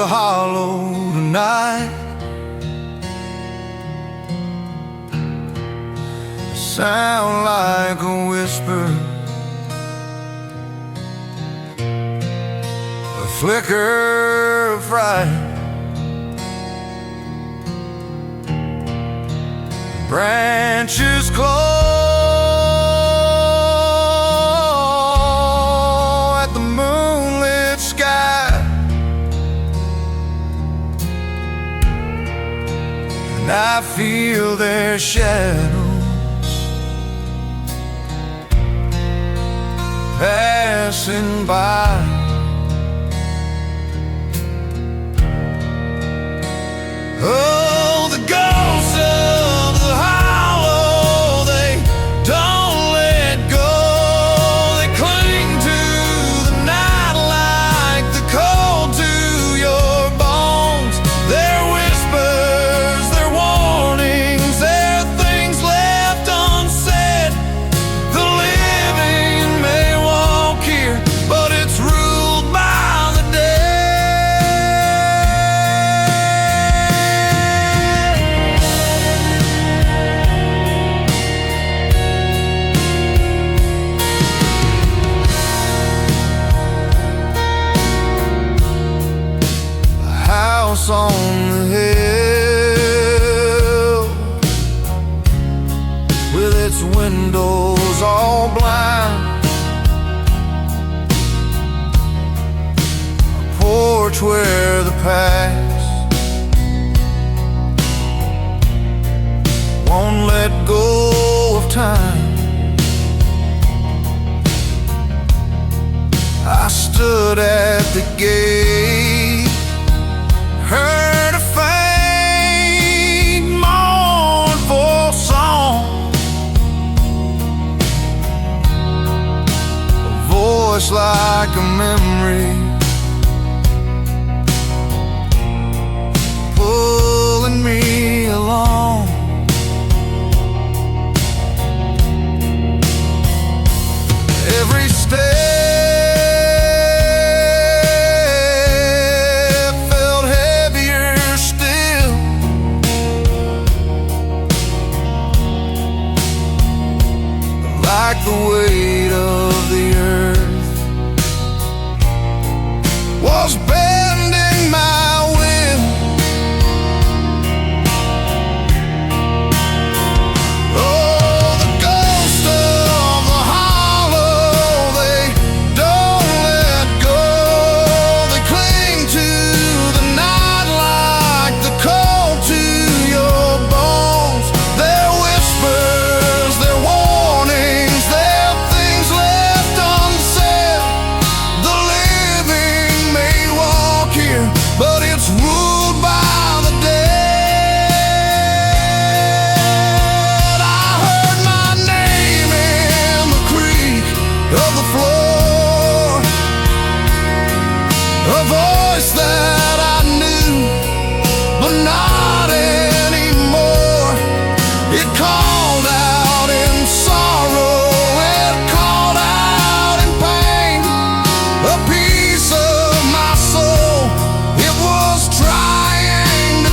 the hollow tonight. Sound like a whisper, a flicker of fright. Branches claw at the moonlit sky, and I feel their shadows passing by. Oh, the ghosts of the hollow, they don't let go. They cling to the night like the cold to your bones. Their whispers, their warnings, their things left unsaid. The living may walk here, but it's ruled by the dead. House on the hill, with its windows all blind, a porch where the past won't let go of time. I stood at the gate, heard a faint mournful song, a voice like a memory pulling me along. Every step like the weight of the earth was bending my will. Oh, the ghosts of the hollow, they don't let go. They cling to the night like the cold to your bones. Their whispers, their warnings, their things left unsaid. The living may walk here, but it's ruled by the dead. I heard my name in the creak of the floor, a voice that I knew, but not anymore. It called out in sorrow, it called out in pain. A piece of my soul, it was trying to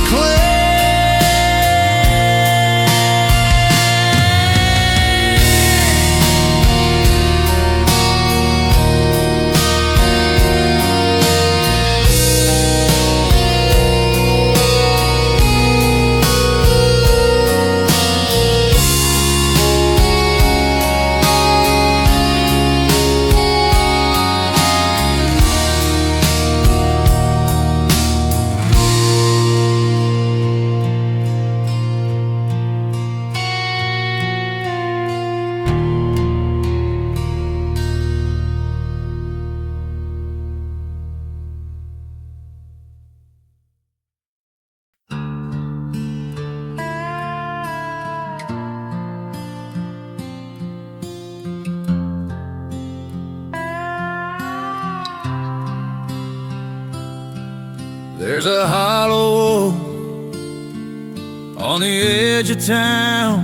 There's a hollow on the edge of town.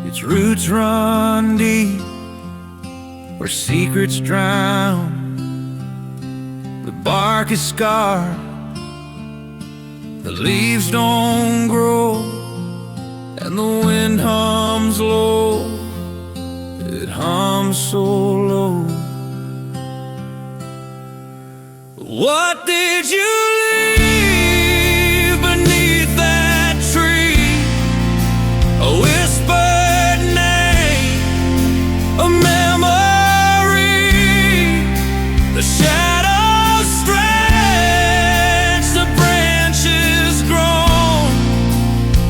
Its roots run deep, where secrets drown. The bark is scarred, the leaves don't grow, and the wind hums low, it hums so low. What did you leave beneath that tree? A whispered name, a memory. The shadows stretch, the branches grow,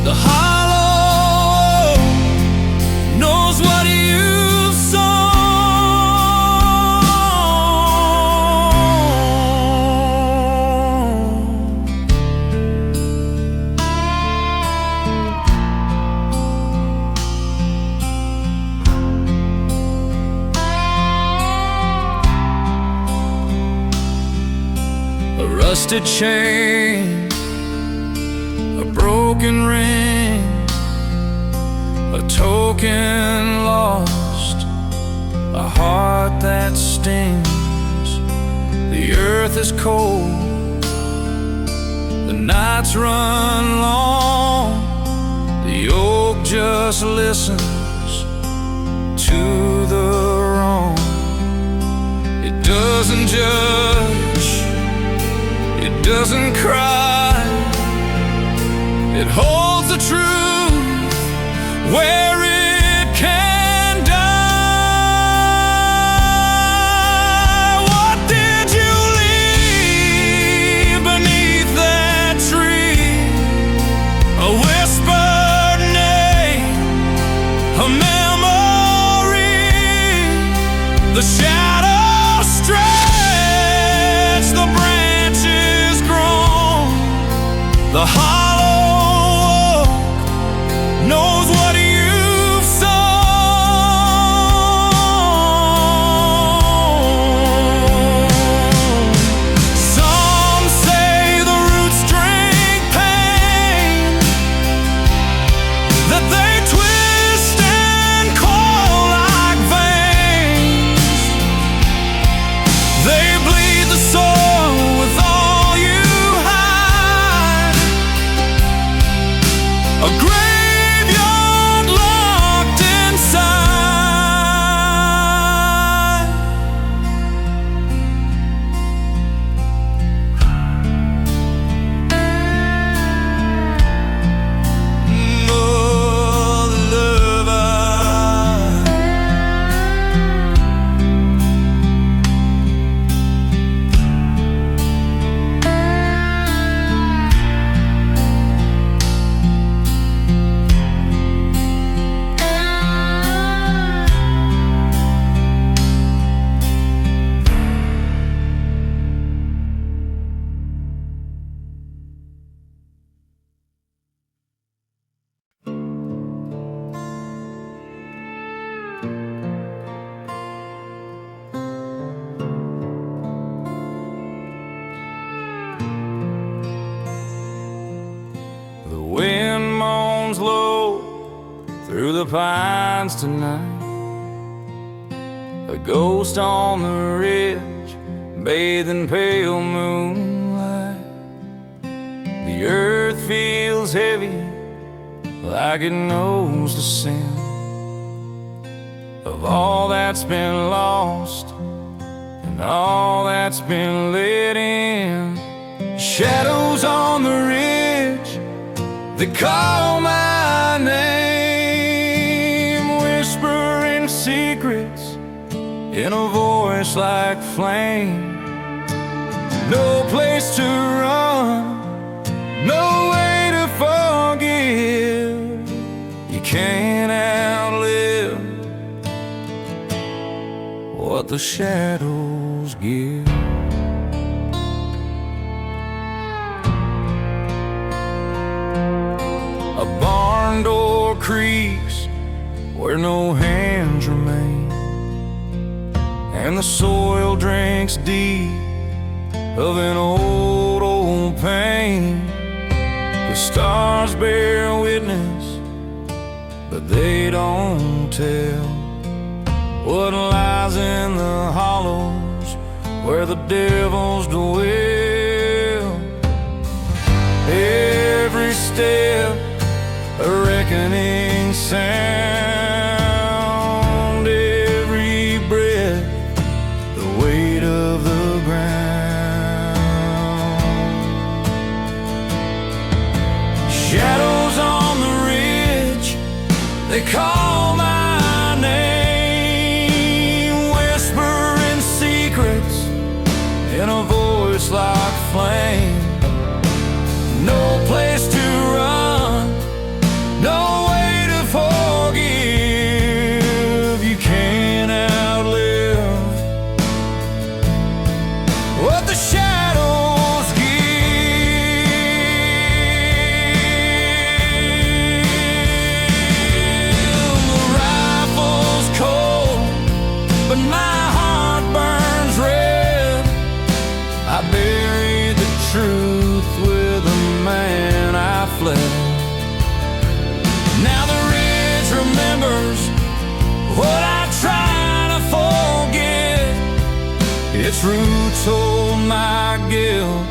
the hollow knows what you've sown. A rusted chain, a broken ring, a token lost, a heart that stings. The earth is cold, the nights run long, the oak just listens to the wrong. It doesn't judge, it doesn't cry, it holds the truth where it can die. What did you leave beneath that tree? A whispered name, a memory. The shadows stretch, the branches grow, the hollow oak knows what you've sown. Some say the roots drink pain, that they twist and coil like veins. They bleed the soul with all you hide, a graveyard locked inside. Mother love, the wind moans low through the pines tonight. A ghost on the ridge, bathed in pale moonlight. The earth feels heavy, like it knows the sin of all that's been lost and all that's been let in. Shadows on the ridge, they call my name, whispering secrets in a voice like flame. No place to run, no way to forgive. You can't outlive what the shadows give. A barn door creaks where no hands remain, and the soil drinks deep of an old pain. The stars bear witness, but they don't tell what lies in the hollows where the devils dwell. Every step a reckoning sound, every breath the weight of the ground. Shadows on the ridge, they call my name, whispering secrets in a voice like flame. No place to run, no way to forgive. You can't outlive what the shadows give. The rifle's cold, but my heart burns red. I buried the truth with the man I fled. Now the ridge remembers what I try to forget. Its roots hold my guilt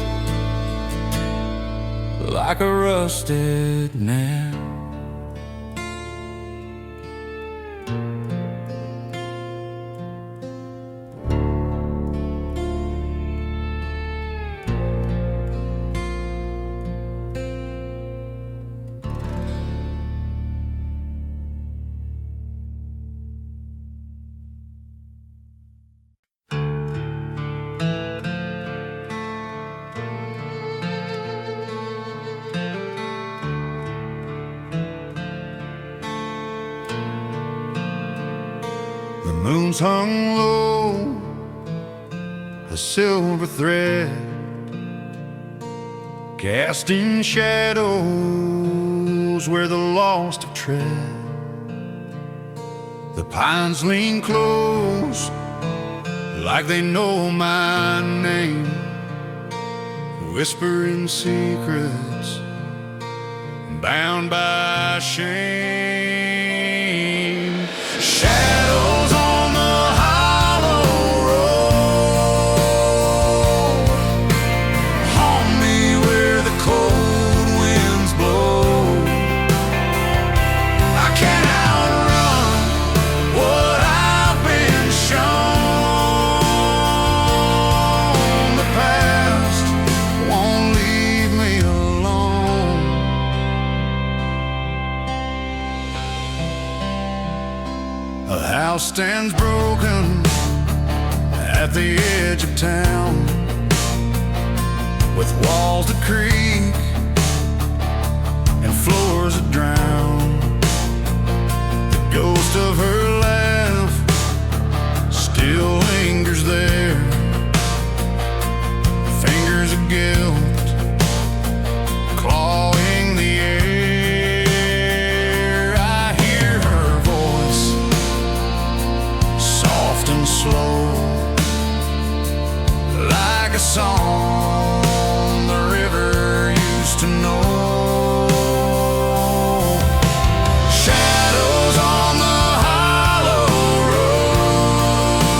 like a rusted nail. The moon's hung low, a silver thread, casting shadows where the lost have tread. The pines lean close, like they know my name, whispering secrets, bound by shame. Shadows on the hollow road haunt me where the cold winds blow. I can't outrun what I've been shown. The past won't leave me alone. A house stands broken at the edge of town, with walls that creak and floors that drown. The ghost of her laugh still lingers there, fingers of guilt clawing the air. I hear her voice, soft and slow, like a song the river used to know. Shadows on the hollow road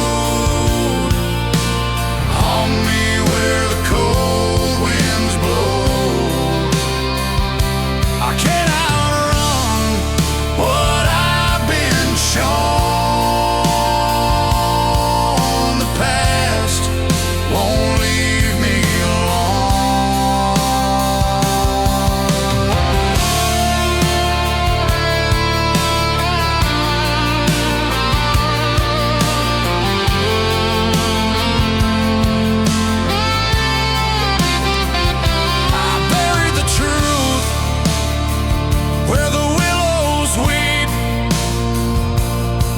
haunt me where the cold winds blow. I can't outrun what I've been shown. The past won't leave me I buried the truth where the willows weep,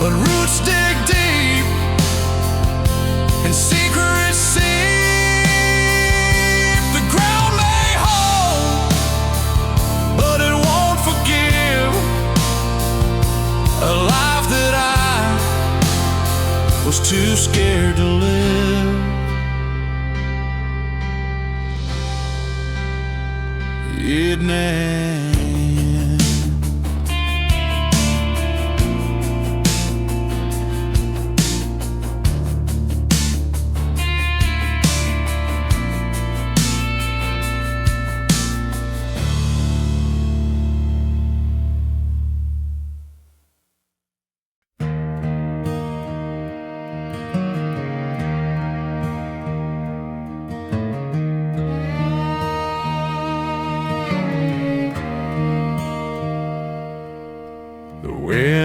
but roots dig deep and secrets seep. The ground may hold, but it won't forgive a life that I was too scared to live. Isn't it?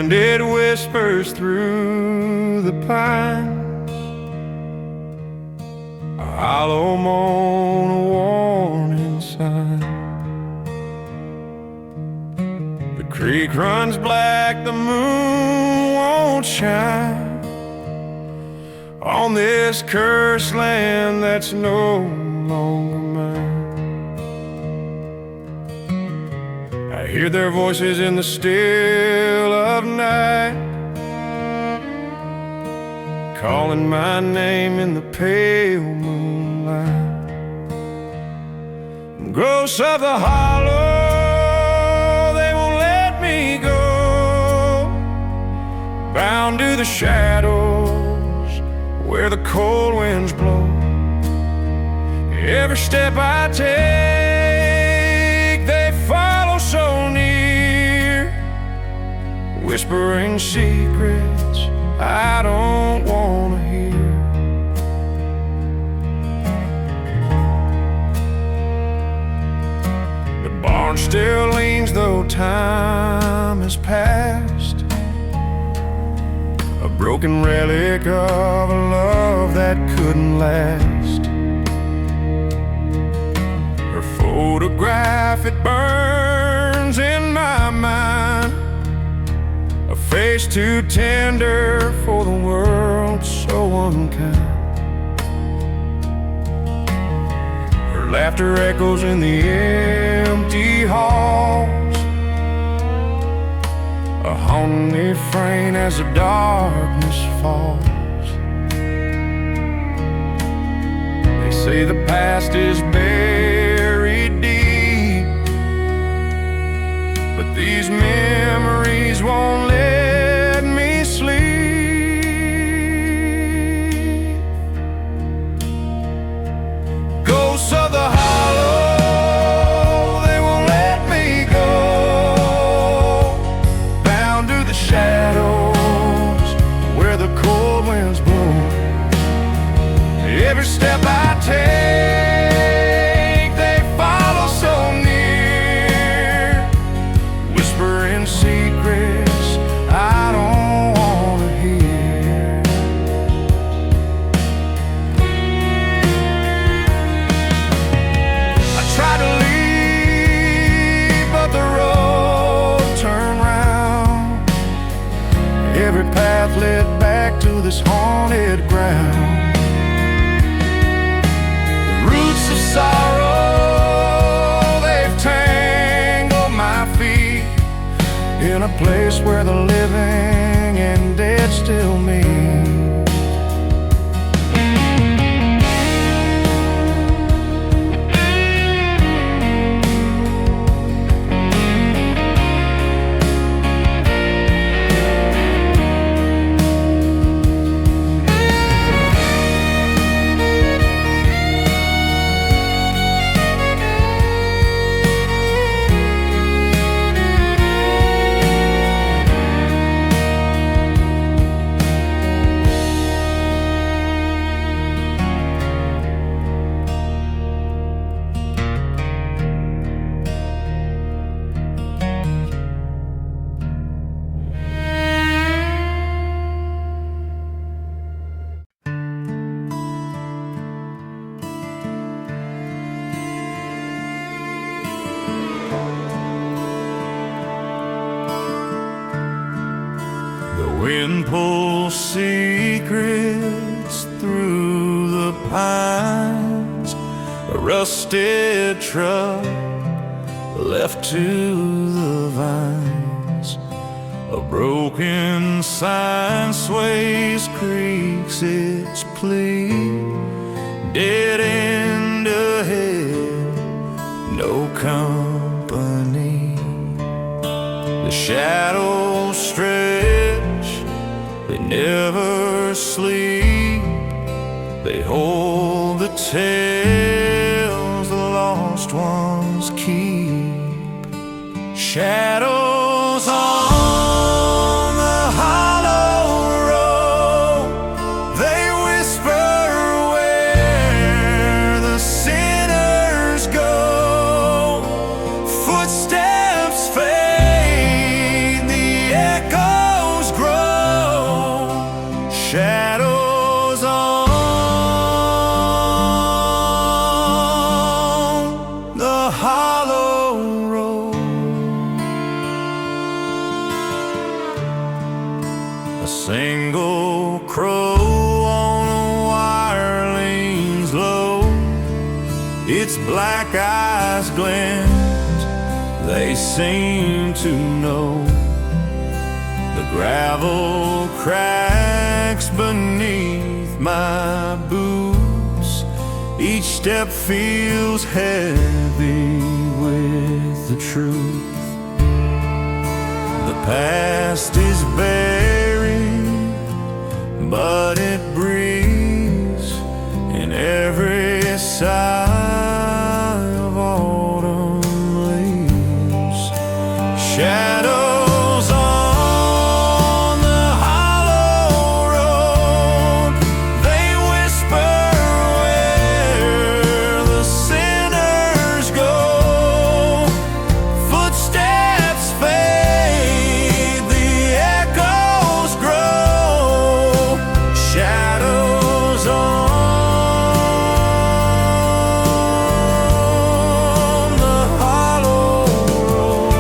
and it whispers through the pines, a hollow moan, a warning sign. The creek runs black, the moon won't shine on this cursed land that's no longer mine. I hear their voices in the still of night, calling my name in the pale moonlight. Ghosts of the hollow, they won't let me go, bound to the shadows where the cold winds blow. Every step I take, they follow so near, whispering secrets I don't want to hear. The barn still leans though time has passed, a broken relic of a love that couldn't last. Her photograph, it burns in my mind, a face too tender for the world so unkind. Her laughter echoes in the empty halls, a haunting refrain as the darkness falls. They say the past is buried deep, but these memories won't let me sleep. Ghosts of the hollow, they won't let me go, bound to the shadows where the cold winds blow. Every step I take, they follow so near, whispering secrets I don't want to hear. I try to leave, but the road turned round. Every path led back to this haunted ground. The roots of sorrow, they've tangled my feet in a place where the living and dead still meet. The wind pulls secrets through the pines, a rusted truck left to the vines, a broken sign sways, creaks its plea, dead end ahead, no company. The shadows stretch, they never sleep, they hold the tales the lost ones keep. Shadows on the hollow road, they whisper where the sinners go. Footsteps fade, the echo its black eyes glint. They seem to know the gravel cracks beneath my boots. Each step feels heavy with the truth. The past is buried, but it breathes in every sigh of autumn leaves. Shadows on the hollow road, they whisper where the sinners go. Footsteps fade, the echoes grow. Shadows on the hollow road.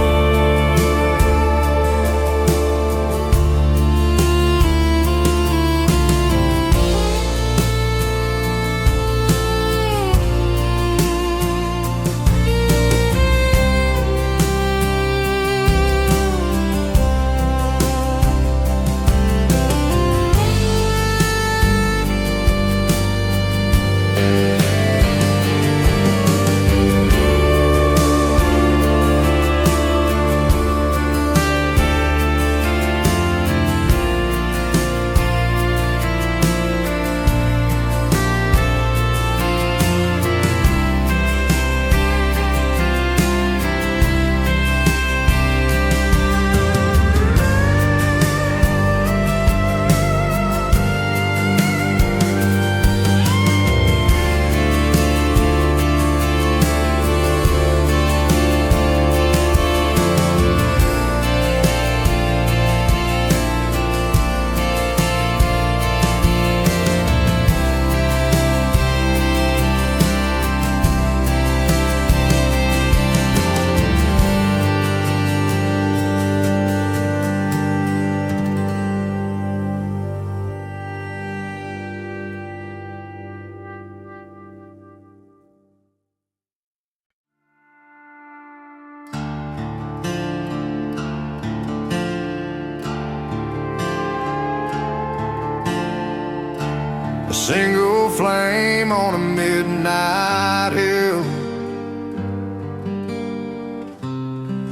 A single flame on a midnight hill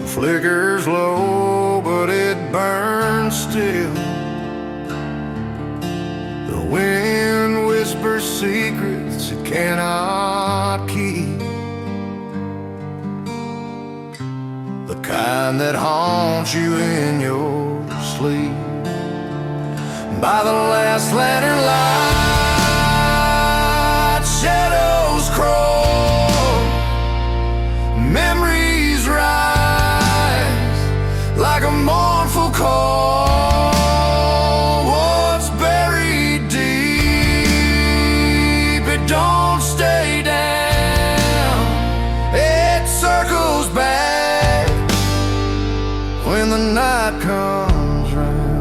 flickers low, but it burns still. The wind whispers secrets it cannot keep, the kind that haunts you in your sleep. By the last lantern light, shadows crawl, memories rise like a mournful call. What's buried deep, it don't stay down, it circles back when the night comes round.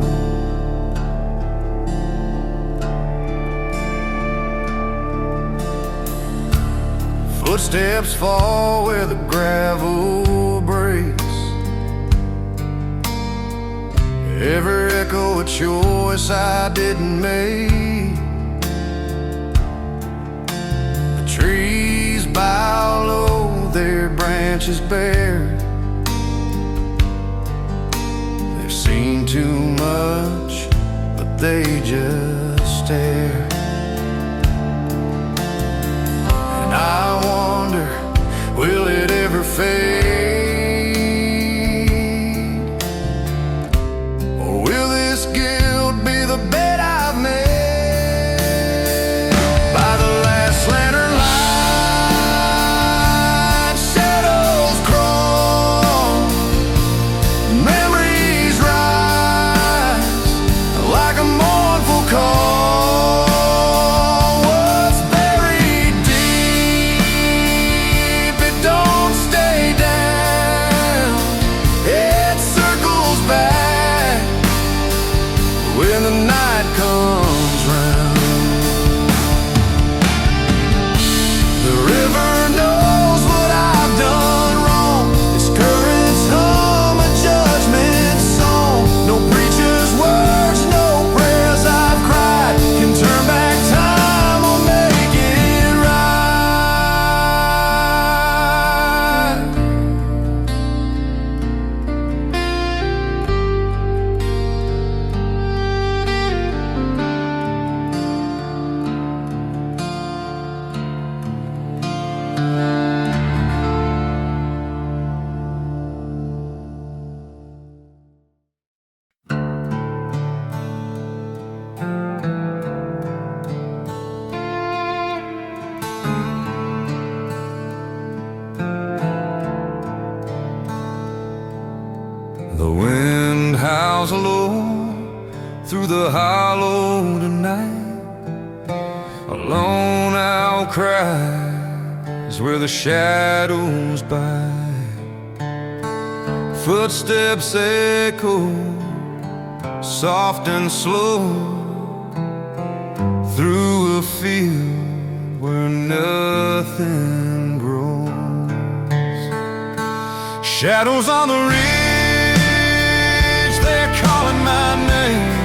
Footsteps fall where the gravel breaks, every echo a choice I didn't make. The trees bow low, their branches bare, they've seen too much, but they just stare. And I wonder, will it ever fade? Or will this guilt be the bed I've made? By the last lantern light, shadows crawl, memories rise like a mournful call. What's buried deep, it don't stay down. through the hollow tonight. Alone I'll cry where the shadows bite. Footsteps echo soft and slow through a field where nothing grows. Shadows on the ridge, they're calling my name.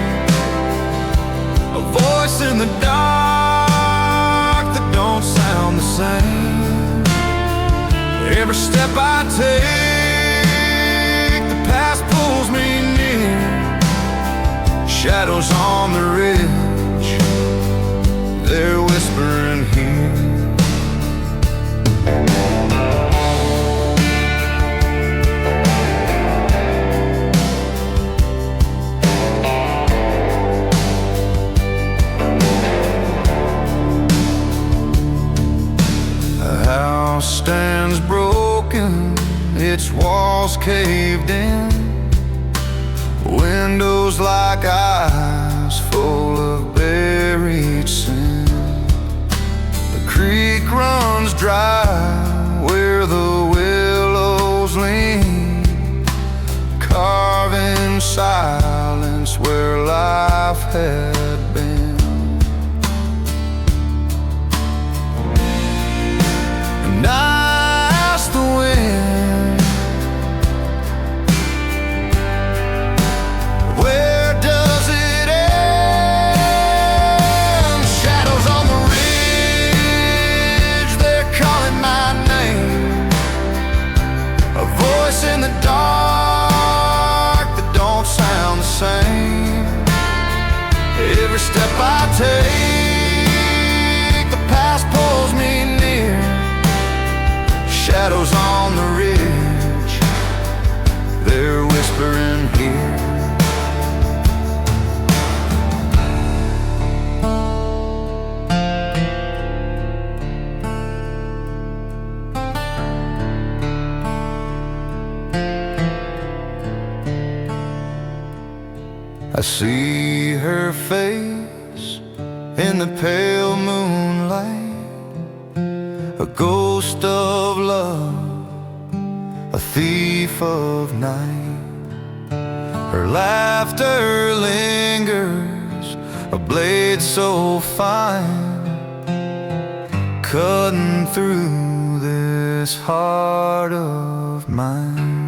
A voice in the dark that don't sound the same. Every step I take, the past pulls me near. Shadows on the ridge, they're whispering here. A house stands broken, its walls caved in, windows like eyes full of buried sin. The creek runs dry where the willows lean, carving silence where life had been. And I asked the wind, where does it end? Shadows on the ridge, they're calling my name. A voice in the dark that don't sound the same. Every step I take, the past pulls me near. Shadows on the ridge, they're whispering here. I see her face in the pale moonlight, a ghost of love, a thief of night. Her laughter lingers, a blade so fine, cutting through this heart of mine.